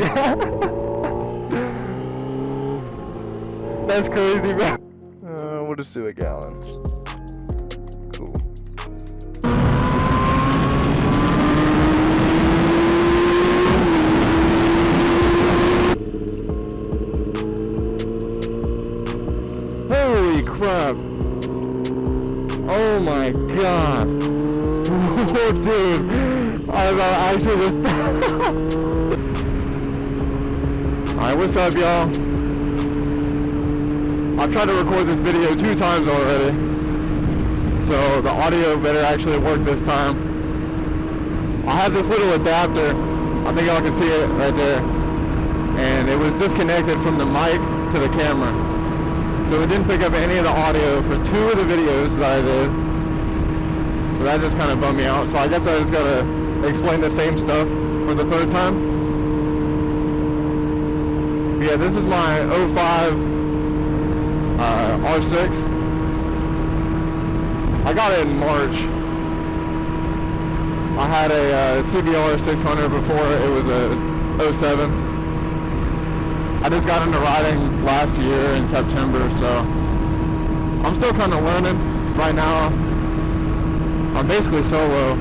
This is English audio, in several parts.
Yeah. That's crazy, bro. We'll just do a gallon. Cool. Holy crap. Oh my god. Oh, dude. I'm actually just... Alright, what's up, y'all? I've tried to record this video 2 times already, so the audio better actually work this time. I have this little adapter, I think y'all can see it right there, and it was disconnected from the mic to the camera, so it didn't pick up any of the audio for 2 of the videos that I did, so that just kind of bummed me out. So I guess I just gotta explain the same stuff for the 3rd time. But yeah, this is my 05 R6. I got it in March. I had a CBR 600 before. It was a 07. I just got into riding last year in September, so I'm still kind of learning right now. I'm basically solo.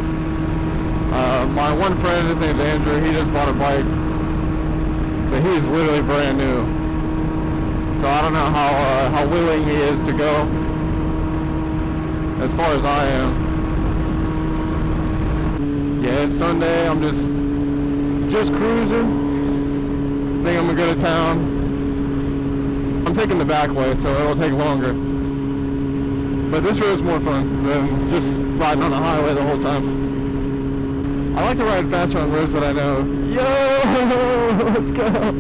My one friend, his name's Andrew, he just bought a bike, but he's literally brand new. So I don't know how willing he is to go, as far as I am. Yeah, it's Sunday, I'm just cruising. Think I'm gonna go to town. I'm taking the back way, so it'll take longer. But this road's more fun than just riding on the highway the whole time. I like to ride faster on roads that I know. Yo, let's go.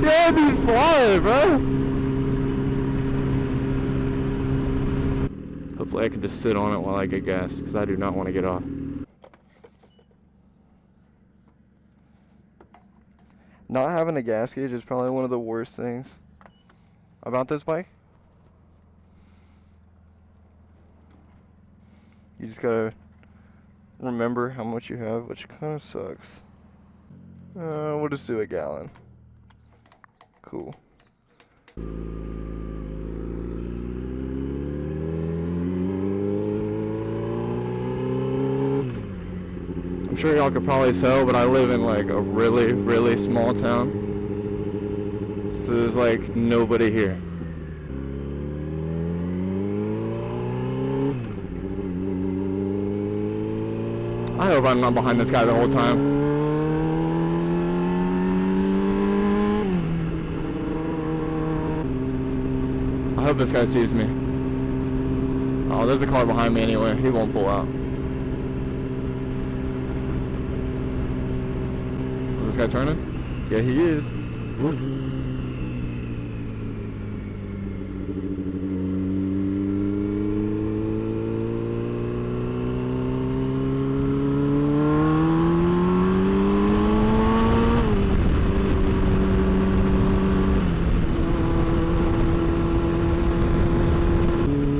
Yeah, he's flying, bro. Hopefully I can just sit on it while I get gas, because I do not want to get off. Not having a gas gauge is probably one of the worst things about this bike. You just gotta remember how much you have, which kind of sucks. We'll just do a gallon. Cool. I'm sure y'all could probably tell, but I live in like a really, really small town. So there's like nobody here. I hope I'm not behind this guy the whole time. I hope this guy sees me. Oh, there's a car behind me anyway. He won't pull out. Is this guy turning? Yeah, he is.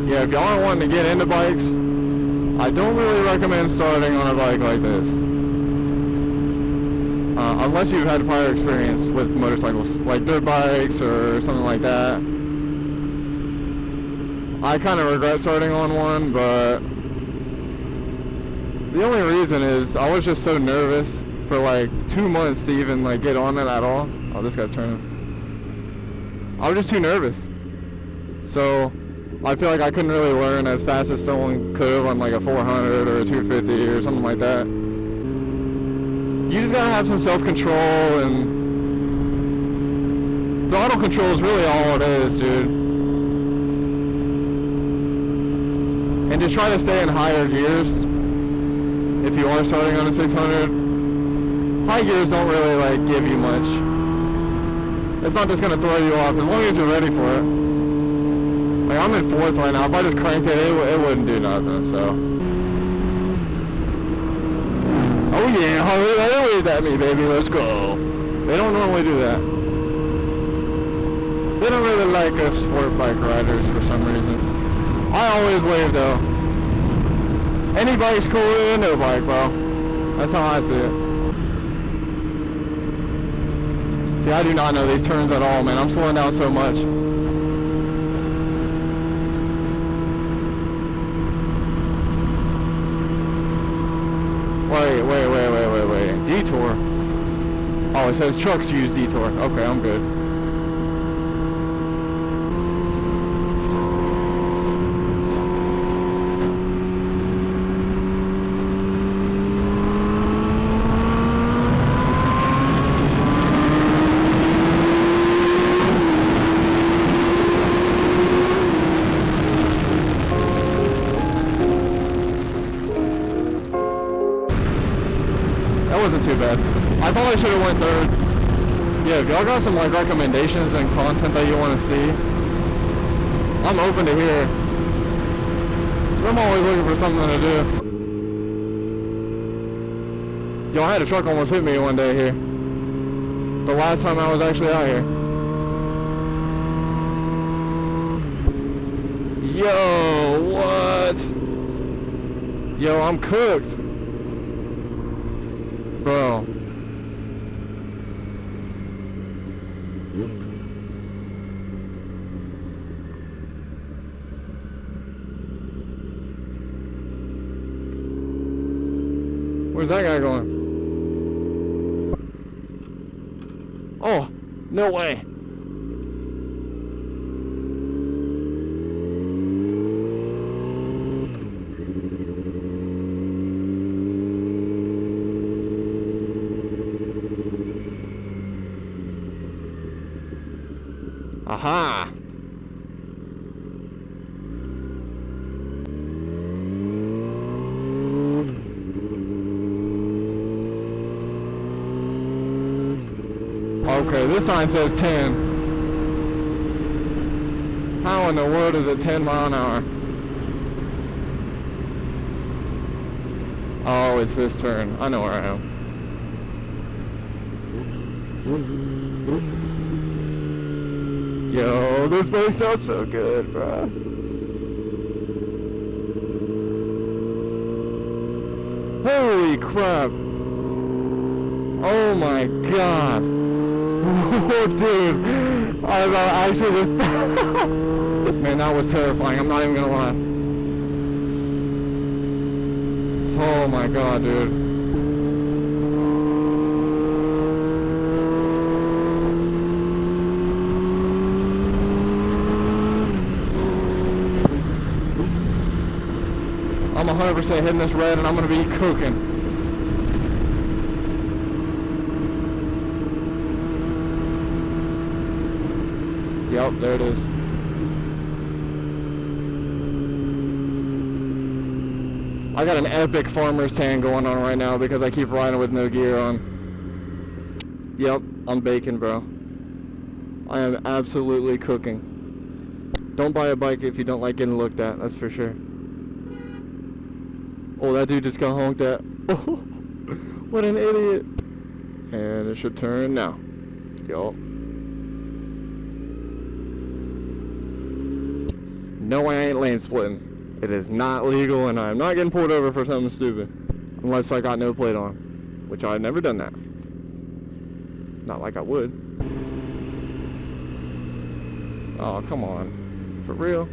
Yeah, if y'all are wanting to get into bikes, I don't really recommend starting on a bike like this. Unless you've had prior experience with motorcycles, like dirt bikes or something like that. I kind of regret starting on one, but the only reason is I was just so nervous for like 2 months to even like get on it at all. Oh, this guy's turning. I was just too nervous. So I feel like I couldn't really learn as fast as someone could have on like a 400 or a 250 or something like that. You just gotta have some self-control, and throttle control is really all it is, dude. And just try to stay in higher gears if you are starting on a 600. High gears don't really like give you much. It's not just gonna throw you off as long as you're ready for it. Like I'm in 4th right now. If I just cranked it, it wouldn't do nothing. So. Oh yeah, wave at me, baby, let's go. They don't normally do that. They don't really like us sport bike riders for some reason. I always wave though. Any bike's cooler than no bike, bro. That's how I see it. See, I do not know these turns at all, man. I'm slowing down so much. Wait. Detour. Oh, it says trucks use detour. Okay, I'm good. Wasn't too bad. I probably should have went third. Yeah, if y'all got some like recommendations and content that you want to see, I'm open to hear. I'm always looking for something to do. Yo, I had a truck almost hit me one day here. The last time I was actually out here. Yo, what? Yo, I'm cooked. Bro. Where's that guy going? Oh, no way. Aha! Okay, this sign says 10. How in the world is it 10 mile an hour? Oh, it's this turn. I know where I am. Yo, this bike sounds so good, bruh. Holy crap. Oh my god. Oh, dude. I actually just... Man, that was terrifying. I'm not even gonna lie. Oh my god, dude. I'm 100% hitting this red and I'm going to be cooking. Yep, there it is. I got an epic farmer's tan going on right now because I keep riding with no gear on. Yep, I'm baking, bro. I am absolutely cooking. Don't buy a bike if you don't like getting looked at, that's for sure. Oh, that dude just got honked at. Oh, what an idiot. And it should turn now. Yup. No, I ain't lane splitting. It is not legal and I'm not getting pulled over for something stupid. Unless I got no plate on. Which I've never done that. Not like I would. Oh, come on. For real?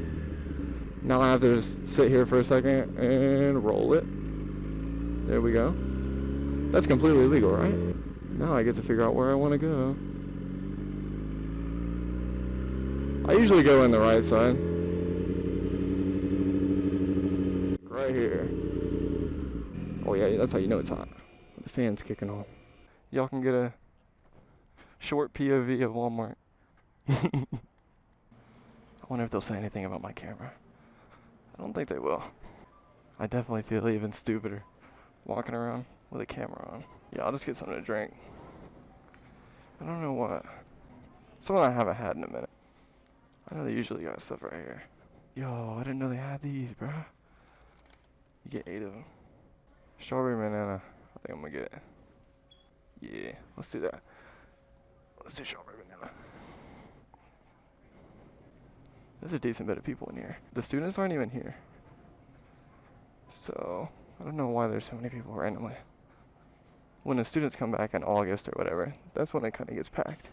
Now I have to just sit here for a second and roll it. There we go. That's completely legal, right? Now I get to figure out where I want to go. I usually go in the right side. Right here. Oh yeah, that's how you know it's hot. The fan's kicking on. Y'all can get a short POV of Walmart. I wonder if they'll say anything about my camera. I don't think they will. I definitely feel even stupider walking around with a camera on. Yeah, I'll just get something to drink. I don't know what. Something I haven't had in a minute. I know they usually got stuff right here. Yo, I didn't know they had these, bro. You get 8 of them. Strawberry banana. I think I'm gonna get it. Yeah, let's do that. Let's do strawberry banana. There's a decent bit of people in here. The students aren't even here. So, I don't know why there's so many people randomly. When the students come back in August or whatever, that's when it kind of gets packed.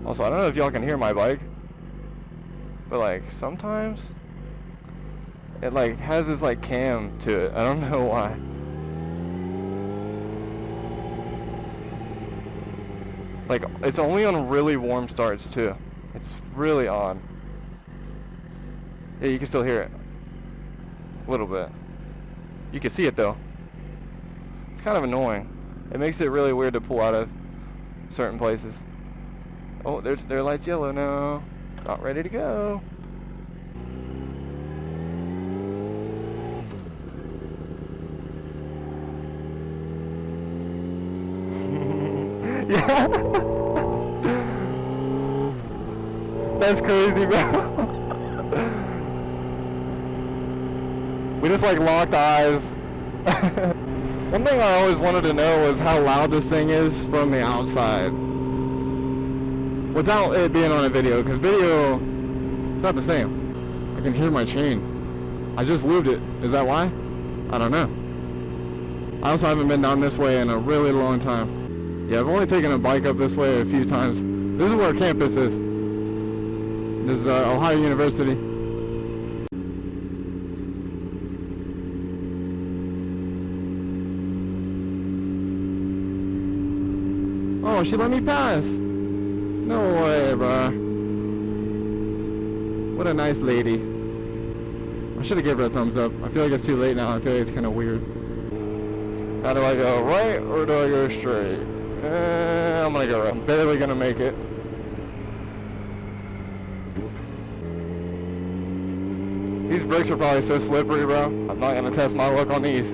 Also, I don't know if y'all can hear my bike, but like sometimes it like has this like cam to it. I don't know why. Like it's only on really warm starts too. It's really odd. Yeah, you can still hear it a little bit. You can see it though. It's kind of annoying. It makes it really weird to pull out of certain places. Oh, their light's yellow now. Not ready to go. Yeah. That's crazy, bro. We just like locked eyes. One thing I always wanted to know was how loud this thing is from the outside. Without it being on a video, because video, it's not the same. I can hear my chain. I just lubed it. Is that why? I don't know. I also haven't been down this way in a really long time. Yeah, I've only taken a bike up this way a few times. This is where campus is. This is Ohio University. Oh, she let me pass. No way, bro. What a nice lady. I should have given her a thumbs up. I feel like it's too late now. I feel like it's kind of weird. How do I go, right or do I go straight? I'm gonna go right. I'm barely gonna make it. These brakes are probably so slippery, bro. I'm not gonna test my luck on these.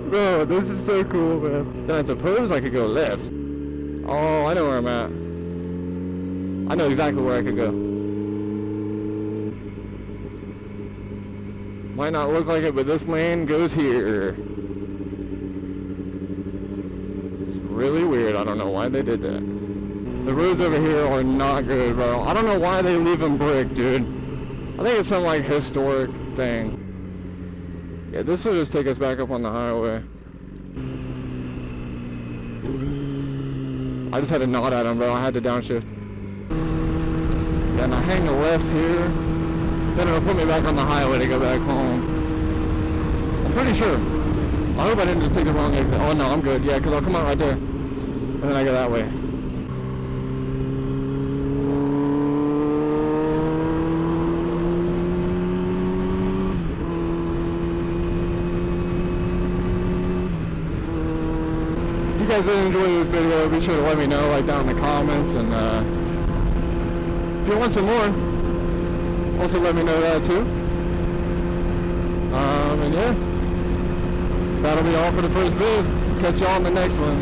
Bro, this is so cool, man. Then I suppose I could go left. Oh, I know where I'm at. I know exactly where I could go. Might not look like it, but this lane goes here. It's really weird. I don't know why they did that. The roads over here are not good, bro. I don't know why they leave them brick, dude. I think it's some like historic thing. Yeah, this will just take us back up on the highway. I just had to nod at him, bro. I had to downshift. Yeah, and I hang a left here. Then it'll put me back on the highway to go back home. I'm pretty sure. I hope I didn't just take the wrong exit. Oh no, I'm good. Yeah, because I'll come out right there. And then I go that way. If you guys did enjoy this video, be sure to let me know, like down in the comments. And if you want some more, also let me know that too. And yeah, that'll be all for the first vid. Catch y'all on the next one.